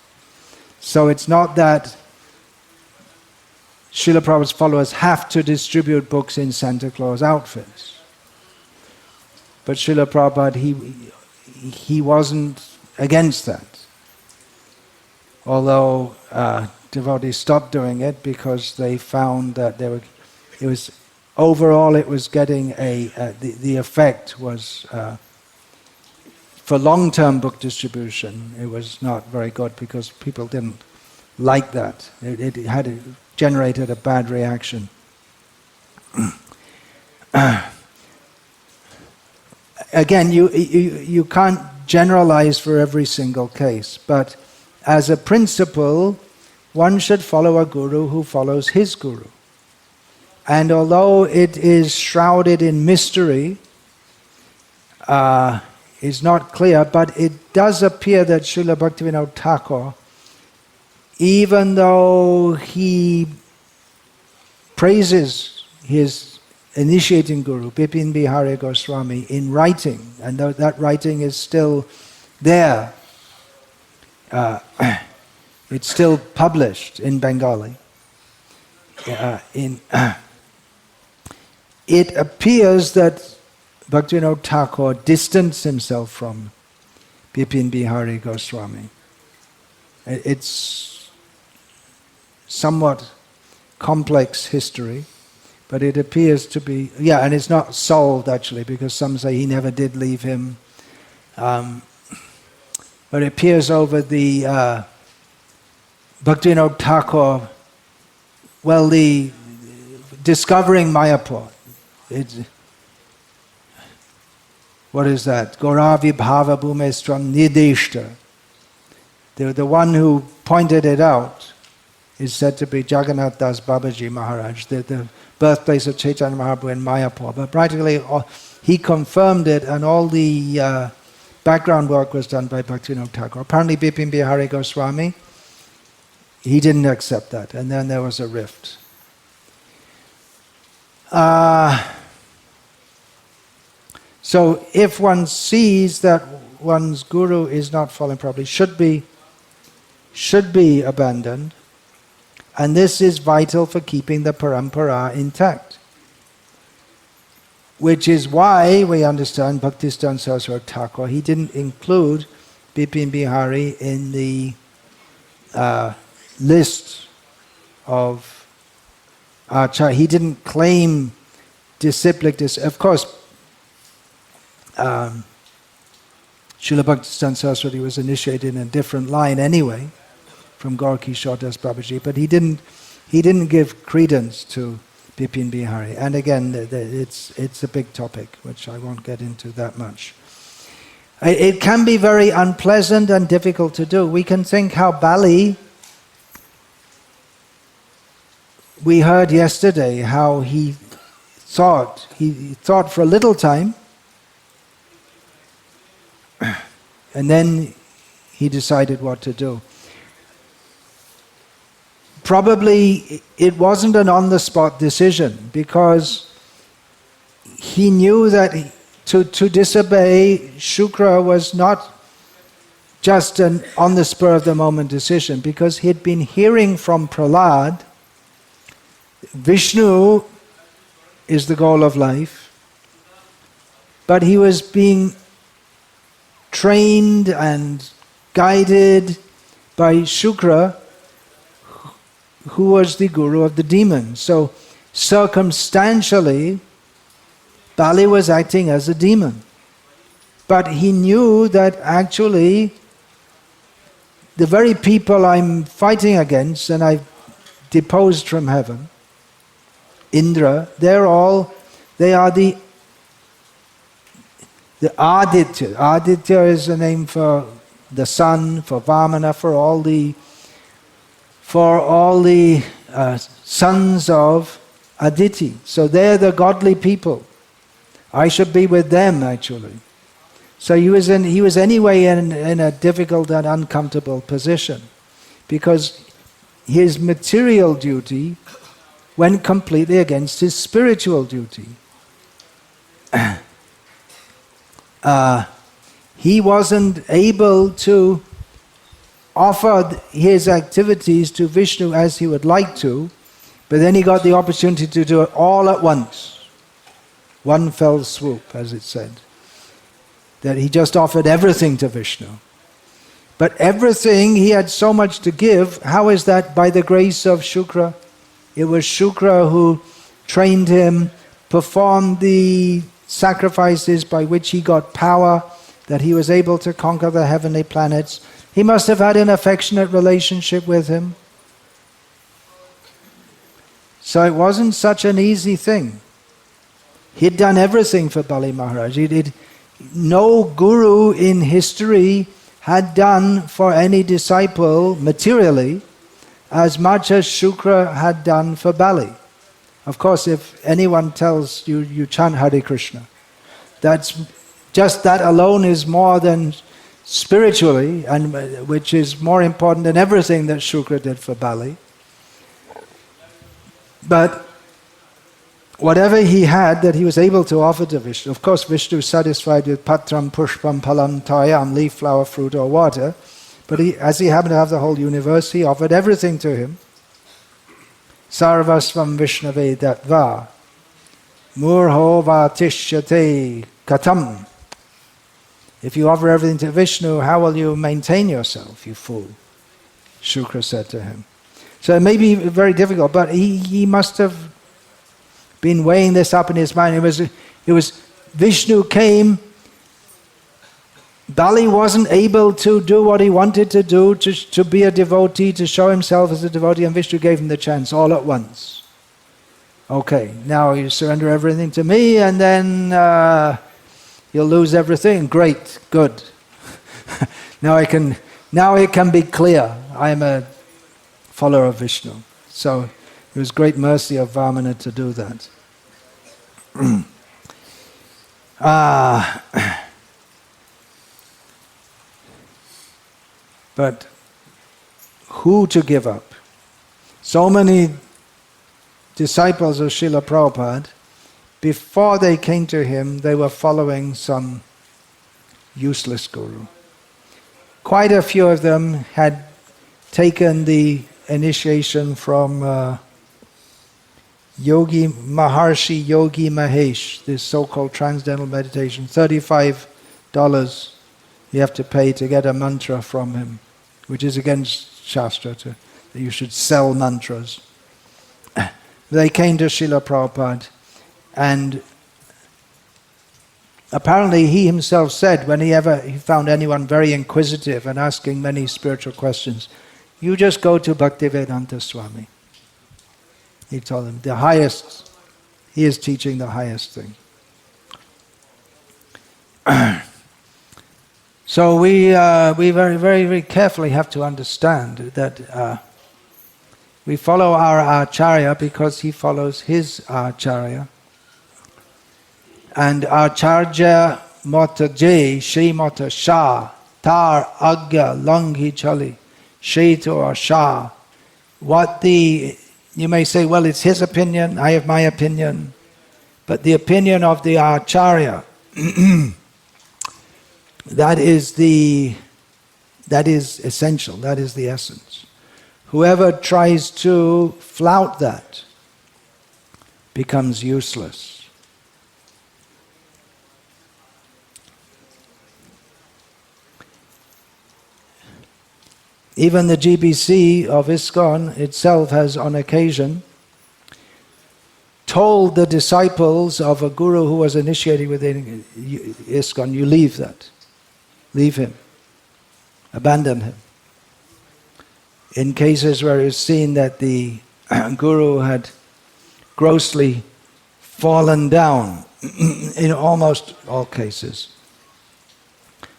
So it's not that Srila Prabhupada's followers have to distribute books in Santa Claus outfits. But Srila Prabhupada, he wasn't against that. Although devotees stopped doing it because they found that overall it was getting the effect was for long-term book distribution, it was not very good because people didn't like that. It generated a bad reaction. Again, you can't generalize for every single case, but as a principle, one should follow a guru who follows his guru. And although it is shrouded in mystery, is not clear, but it does appear that Srila Bhaktivinoda Thakur, even though he praises his initiating guru, Bipin Bihari Goswami, in writing, and that writing is still there, it's still published in Bengali. It appears that Bhaktivinoda Thakur distanced himself from Bipin Bihari Goswami. It's somewhat complex history, but it appears to be, and it's not solved actually, because some say he never did leave him. But it appears over the Bhaktivinoda Thakur, the discovering Mayapur. What is that? Gauravi Bhava Bhumestram Nideshta. The one who pointed it out is said to be Jagannath Das Babaji Maharaj, the birthplace of Chaitanya Mahaprabhu in Mayapur. But practically he confirmed it, and all the background work was done by Bhaktivinoda Thakur. Apparently Bipin Bihari Goswami he didn't accept that, and then there was a rift. So if one sees that one's guru is not following properly, should be abandoned, and this is vital for keeping the parampara intact. Which is why we understand Bhaktisiddhanta Saraswati Thakur, he didn't include Bipin Bihari in the list of Acharya. He didn't claim disciplic. Of course, Srila Bhaktisiddhanta Saraswati was initiated in a different line anyway, from Gaur Kishore Das Babaji, but he didn't give credence to Bipin Bihari. And again, it's a big topic, which I won't get into that much. It can be very unpleasant and difficult to do. We can think how Bali, we heard yesterday how he thought for a little time, and then he decided what to do. Probably it wasn't an on-the-spot decision, because he knew that to disobey Shukra was not just an on-the-spur-of-the-moment decision, because he'd been hearing from Prahlad, Vishnu is the goal of life, but he was being trained and guided by Shukra, who was the guru of the demon. So circumstantially, Bali was acting as a demon. But he knew that actually the very people I'm fighting against and I've deposed from heaven, Indra, they are the Aditya. Aditya is a name for the sun, for Vamana, for all the sons of Aditi. So they're the godly people. I should be with them, actually. So he was anyway in a difficult and uncomfortable position, because his material duty went completely against his spiritual duty. He wasn't able to offer his activities to Vishnu as he would like to, but then he got the opportunity to do it all at once. One fell swoop, as it said. That he just offered everything to Vishnu. But everything, he had so much to give. How is that? By the grace of Shukra. It was Shukra who trained him, performed the sacrifices by which he got power, that he was able to conquer the heavenly planets. He must have had an affectionate relationship with him. So it wasn't such an easy thing. He'd done everything for Bali Maharaj. No guru in history had done for any disciple materially as much as Shukra had done for Bali. Of course, if anyone tells you, you chant Hare Krishna, just that alone is more than spiritually, and which is more important than everything that Shukra did for Bali. But whatever he had that he was able to offer to Vishnu, of course Vishnu is satisfied with patram, pushpam, palam, tayam, leaf, flower, fruit or water, but as he happened to have the whole universe, he offered everything to him. Sarvasvam Vishnave Datva Murho Vatishyate Katam. If you offer everything to Vishnu, how will you maintain yourself, you fool? Shukra said to him. So it may be very difficult, but he must have been weighing this up in his mind. It was Vishnu came, Bali wasn't able to do what he wanted to do, to be a devotee, to show himself as a devotee, and Vishnu gave him the chance all at once. Okay, now you surrender everything to me, and then you'll lose everything. Great, good. Now it can be clear. I am a follower of Vishnu. So it was great mercy of Vamana to do that. But who to give up. So many disciples of Srila Prabhupada, before they came to him, they were following some useless guru. Quite a few of them had taken the initiation from Maharshi Yogi Mahesh, this so-called transcendental meditation. $35 you have to pay to get a mantra from him, which is against Shastra, that you should sell mantras. They came to Srila Prabhupada, and apparently he himself said, when he found anyone very inquisitive and asking many spiritual questions, you just go to Bhaktivedanta Swami. He told them, the highest, he is teaching the highest thing. So we very, very, very carefully have to understand that we follow our Acharya because he follows his Acharya. And Acharya Mata Jai, Shri Mata Shah, Tar Agya Langhi Chali, Shri to Asha. You may say, well, it's his opinion, I have my opinion. But the opinion of the Acharya, that is essential, that is the essence. Whoever tries to flout that becomes useless. Even the GBC of ISKCON itself has on occasion told the disciples of a guru who was initiating within ISKCON, you leave that. Leave him. Abandon him. In cases where it's seen that the guru had grossly fallen down, in almost all cases.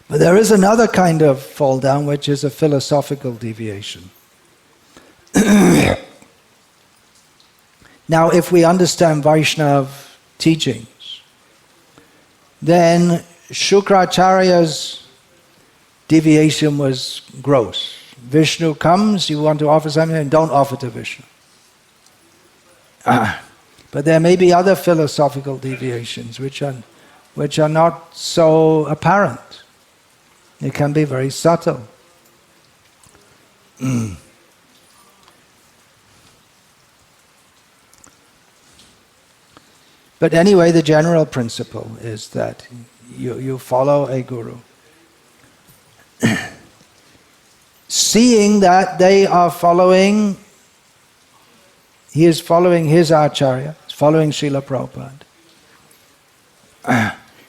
But there is another kind of fall down, which is a philosophical deviation. Now, if we understand Vaishnava teachings, then Shukracharya's deviation was gross. Vishnu comes, you want to offer something, and don't offer to Vishnu. But there may be other philosophical deviations which are not so apparent. It can be very subtle. But anyway, the general principle is that you follow a guru. Seeing that they are following, he is following his Acharya, following Srila Prabhupada.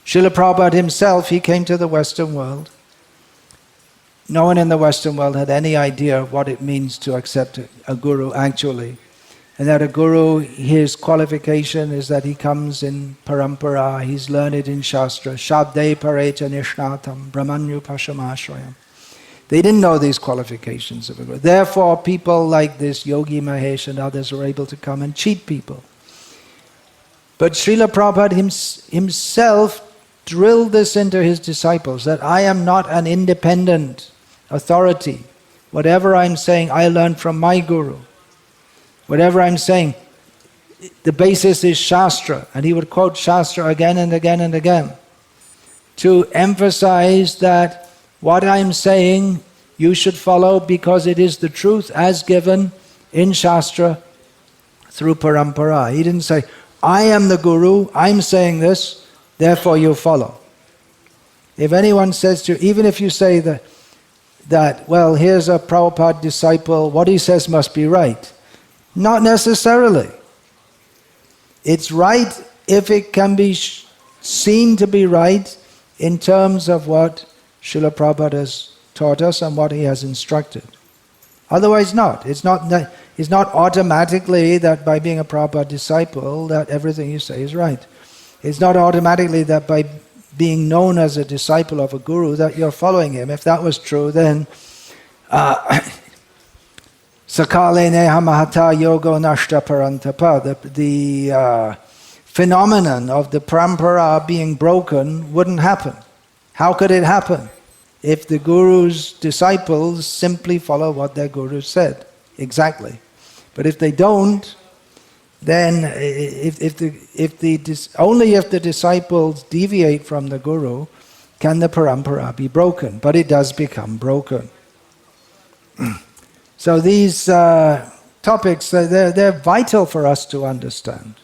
Srila Prabhupada himself, he came to the Western world. No one in the Western world had any idea what it means to accept a guru actually. And that a guru, his qualification is that he comes in parampara, he's learned in Shastra, Shabde Parecha Nishnatam, Brahmanyu Pashamashrayam. They didn't know these qualifications of a guru. Therefore, people like this Yogi Mahesh and others were able to come and cheat people. But Srila Prabhupada himself drilled this into his disciples, that I am not an independent authority. Whatever I'm saying, I learned from my guru. Whatever I'm saying, the basis is Shastra. And he would quote Shastra again and again and again to emphasize that what I'm saying you should follow because it is the truth as given in Shastra through parampara. He didn't say, I am the guru, I'm saying this, therefore you follow. If anyone says to you, even if you say that well, here's a Prabhupada disciple, what he says must be right. Not necessarily. It's right if it can be seen to be right in terms of what Srila Prabhupada has taught us and what he has instructed. Otherwise not. It's not automatically that by being a Prabhupada disciple that everything you say is right. It's not automatically that by being known as a disciple of a guru that you're following him. If that was true, then Sakale neha mahata yogo nashta parantapa, the phenomenon of the parampara being broken wouldn't happen. How could it happen? if the Guru's disciples simply follow what their Guru said. Exactly. But if they don't, then only if the disciples deviate from the Guru can the parampara be broken. But it does become broken. So these topics, they're vital for us to understand,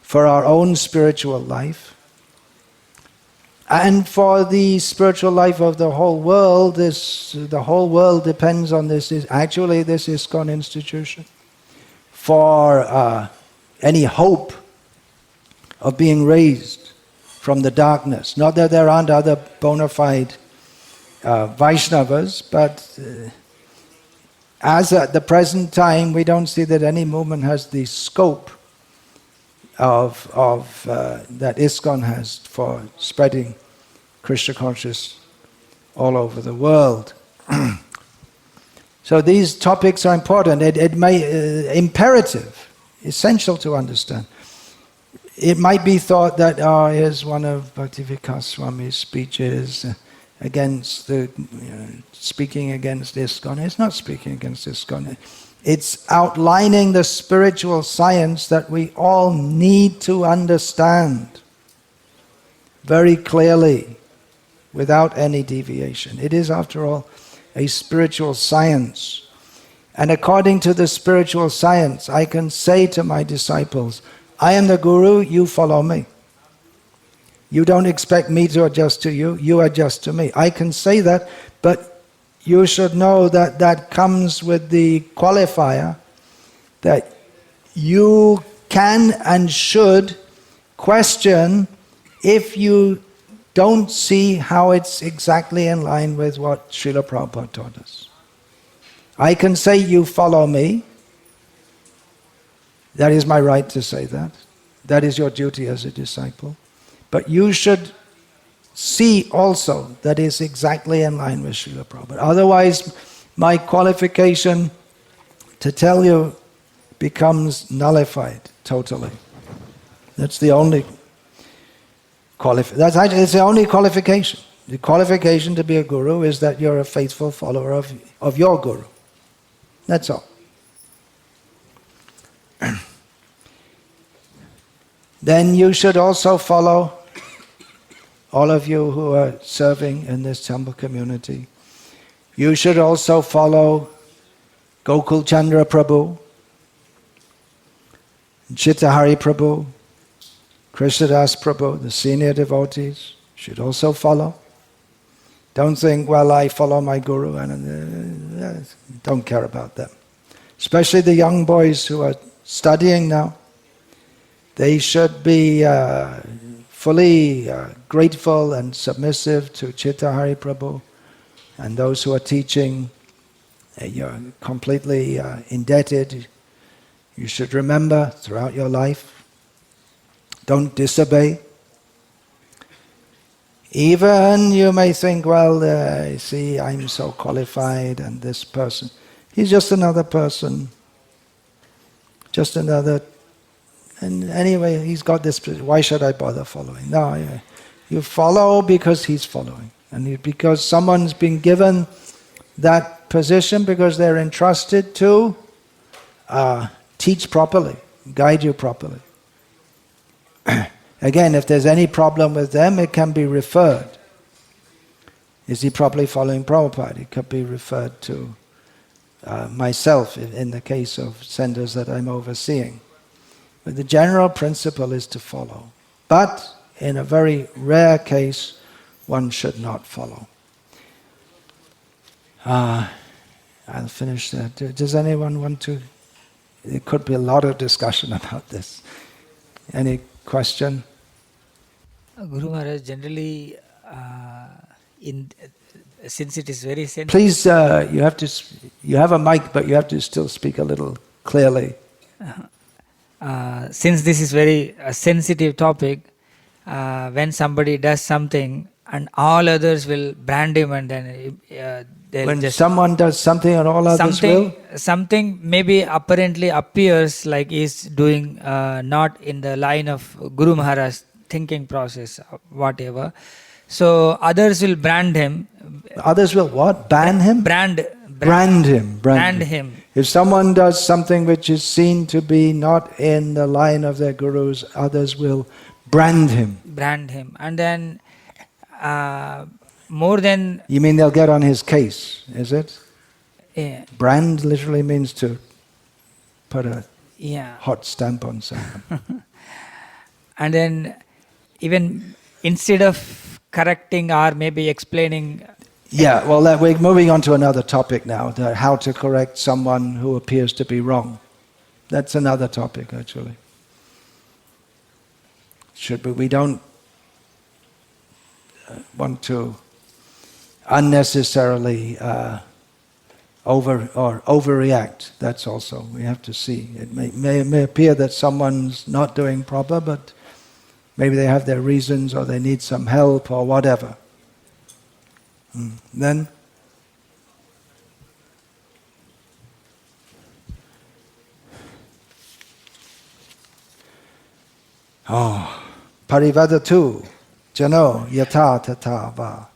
for our own spiritual life, and for the spiritual life of the whole world. The whole world depends on this ISKCON institution for any hope of being raised from the darkness. Not that there aren't other bona fide Vaishnavas, but as at the present time, we don't see that any movement has the scope of that ISKCON has for spreading Krishna consciousness all over the world. So these topics are important. It may imperative, essential to understand. It might be thought that here's one of Bhakti Vikasa Swami's speeches against speaking against ISKCON. It's not speaking against ISKCON. It's outlining the spiritual science that we all need to understand very clearly, without any deviation. It is, after all, a spiritual science. And according to the spiritual science, I can say to my disciples, I am the Guru, you follow me. You don't expect me to adjust to you, you adjust to me. I can say that, but you should know that that comes with the qualifier that you can and should question if you don't see how it's exactly in line with what Srila Prabhupada taught us. I can say you follow me. That is my right to say that. That is your duty as a disciple. But you should see also that is exactly in line with Srila Prabhupada. Otherwise, my qualification to tell you becomes nullified totally. That's the only it's the only qualification. The qualification to be a guru is that you're a faithful follower of your guru. That's all. Then you should also follow, all of you who are serving in this temple community, you should also follow Gokul Chandra Prabhu, Chittahari Prabhu, Krishnadas Prabhu, the senior devotees, should also follow. Don't think, well, I follow my guru, and don't care about them. Especially the young boys who are studying now. They should be fully grateful and submissive to Chittahari Prabhu, and those who are teaching, you're completely indebted. You should remember throughout your life, don't disobey. Even you may think, well, see, I'm so qualified, and this person, he's just another person, just another. And anyway, he's got this, why should I bother following? No, you follow because he's following. And because someone's been given that position, because they're entrusted to teach properly, guide you properly. Again, if there's any problem with them, it can be referred. Is he properly following Prabhupada? It could be referred to myself in the case of centers that I'm overseeing. But the general principle is to follow. But in a very rare case, one should not follow. I'll finish there. Does anyone want to? There could be a lot of discussion about this. Any question? Guru Maharaj, generally, since it is very sensitive. Please, you have a mic, but you have to still speak a little clearly. Since this is very sensitive topic, when somebody does something and all others will brand him, and then they'll when just someone does something and all others will? Something maybe apparently appears like he's doing not in the line of Guru Maharaj's thinking process, whatever. So others will brand him Others will what? Ban him? Brand him. him. If someone does something which is seen to be not in the line of their gurus, others will brand him. And then more than... You mean they'll get on his case, is it? Yeah. Brand literally means to put a Yeah. hot stamp on someone. And then even instead of correcting or maybe explaining... Yeah, well, we're moving on to another topic now, how to correct someone who appears to be wrong. That's another topic, actually. We don't want to unnecessarily overreact. That's also, we have to see. It may appear that someone's not doing proper, but maybe they have their reasons or they need some help or whatever. Then parivadatu jano yata tata va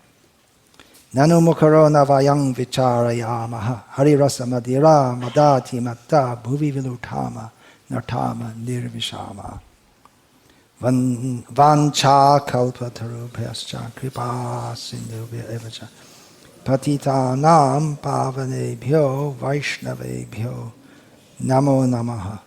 nanu mukaro navayang vicharayamaha harirasa madira madati matta bhuvi vilutama nartama nirvishama vancha kalpatarubhyascha kripa sindhubhya evacha patitanam pavanebhyo vaishnavebhyo namo namaha.